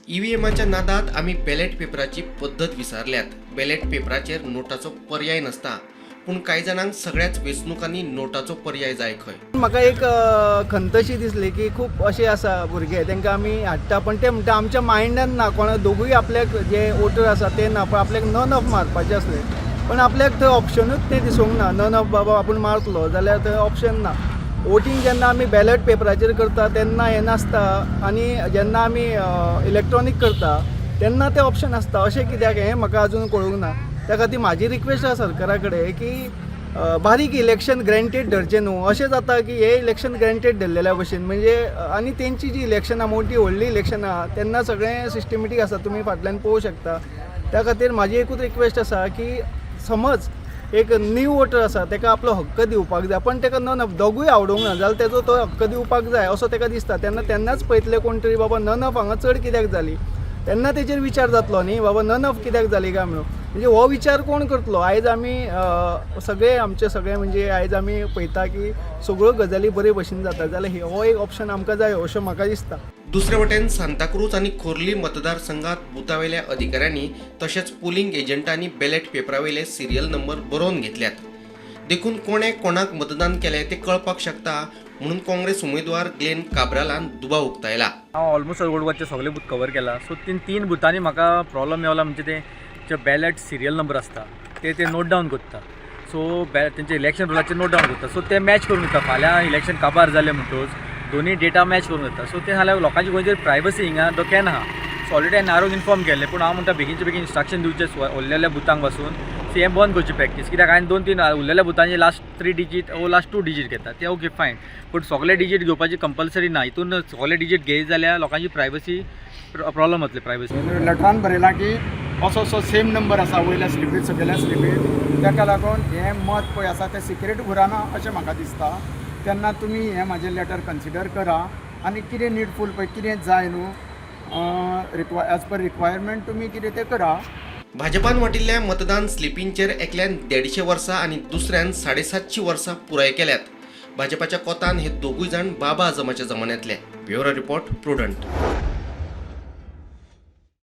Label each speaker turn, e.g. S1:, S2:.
S1: ईव्हीएमाच्या नादात आम्ही बॅलेट पेपराची पद्धत विसरल्यात। बॅलेट पेपराचेर नोटाचो पर्याय नसता, पूण कांय जाणांक सगळ्याच वेंचणुकांनी नोटाचो पर्याय जाय खंय।
S2: म्हाका एक खंतशी दिसली की खूप असे आसा भुरगे तांकां आमी हाडटा, पण ते म्हणटा आमच्या मायंडान ना, कोणा दोगूय आपल्याक जे वोटर आसा ते ना, पण आपल्याक नन ऑफ मारपाचें असलें, पण आपल्याक थंय ऑप्शनूच ते दिसूंक ना। नन ऑफ बाबा आपूण मारतलो जाल्यार थंय ऑप्शन ना। वोटींग जेन्ना आमी बॅलेट पेपराचेर करता तेन्ना हें नासता, आनी जेन्ना आमी इलेक्ट्रॉनीक करता तेन्ना ते ऑप्शन आसता। अशें कित्याक हें म्हाका अजून कळूंक ना। त्या खातीर म्हाजी रिक्वेस्ट आसा सरकारा कडेन की बारीक इलेक्शन ग्रँटेड धरचें न्हू। अशें जाता की हे इलेक्शन ग्रँटेड धरलेल्या भशेन, म्हणजे आनी तेंची जी इलेक्शनां मोठी व्हडली इलेक्शनां तेन्ना सगळें सिस्टमॅटीक आसा, तुमी फाटल्यान पळोवंक शकता। त्या खातीर म्हाजी एकूच रिक्वेस्ट आसा की समज एक न्यू वोटर आसा ताका आपलो हक्क दिवपाक जाय, पण ताका नन ऑफ दोगूय आवडूंक ना जाल्यार तेजो तो हक्क दिवपाक जाय असो ताका दिसता। तेन्नाच पळयतले कोण तरी बाबा नन ऑफ हांगा चड कित्याक जाली, तेन्ना तेचेर विचार जातलो न्ही, बाबा नन ऑफ कित्याक जाली काय म्हणून। म्हणजे हो विचार कोण करतलो? आयज आमी सगळे म्हणजे आयज आमी पळयता की सगळ्यो गजाली बरे भशेन जाता, जाल्यार हो एक ऑप्शन आमकां जाय अशें म्हाका दिसता।
S1: दुसरे वटेन सांताक्रूज आणि खोर्ली मतदारसंघात बुथावेल्या अधिकाऱ्यांनी तशेंच पोलिंग एजंटांनी बॅलेट पेपरावेले सिरियल नंबर बरोवन घेतल्यात। देखून कोणे कोणाक मतदान केले ते कळपाक शकता म्हणून काँग्रेस उमेदवार ग्लेन काब्रालान दुबाव उक्तायला।
S3: हांव ऑलमोस्ट गोडवाचे सगळे बूथ कवर केला। सो तीन बुथांनी म्हाका प्रॉब्लम मेवला, म्हणजे ते जे बॅलेट सिरियल नंबर आसता ते नोट डावन करता। सो तेंचे इलेक्शन रुलाचे नोट डावन करता, सो ते मॅच करून घेता। फाल्यां इलेक्शन काबार जालें म्हणटूच दोन्ही डेटा मॅच करून घेता। सो ते जाल्यार लोकांची गोंयचेर प्रायवसी हिंगा धोक्यान आहा। सो ऑलरेडी हांवें आरोग्य इन्फॉर्म केल्लें, पूण हांव म्हणटा बेगीनचे बेगीन इन्स्ट्रक्शन दिवचे उरलेल्या बुथांक पासून सी हें बंद करची प्रॅक्टीस। कित्याक हांवें 2-3 उरलेल्या बुथांचे लास्ट 3 डिजीट वो लास्ट 2 डिजीट घेता ते ओके फायन, पूण सगळे डिजीट घेवपाची कंपल्सरी ना। हितून सगळे डिजीट घेयत जाल्यार लोकांची प्रायवसी प्रॉब्लम जातले। प्रायवसी
S4: लेटरान बरयला की असो सेम नंबर आसा वयल्या स्लिपीर सकयल्या स्लिपीर, ताका लागून हें मत पळय आसा तें सिक्रेट उरना अशें म्हाका दिसता। तेन्ना तुमी हें म्हाजें लेटर कन्सिडर करा आनी कितें निडफूल पळय कितें जाय न्हू एज पर रिक्वायरमेंट तुमी कितें तें करा।
S1: भाजपान वाटिल्ल्या मतदान स्लिपींचेर एकल्यान 150 वर्सां आणि दुसऱ्यान 750 वर्सां पुराय केल्यात। भाजपाच्या कोतान हे दोगूय जाण बाबा आझमाच्या जमान्यांतले। Bureau report prudent.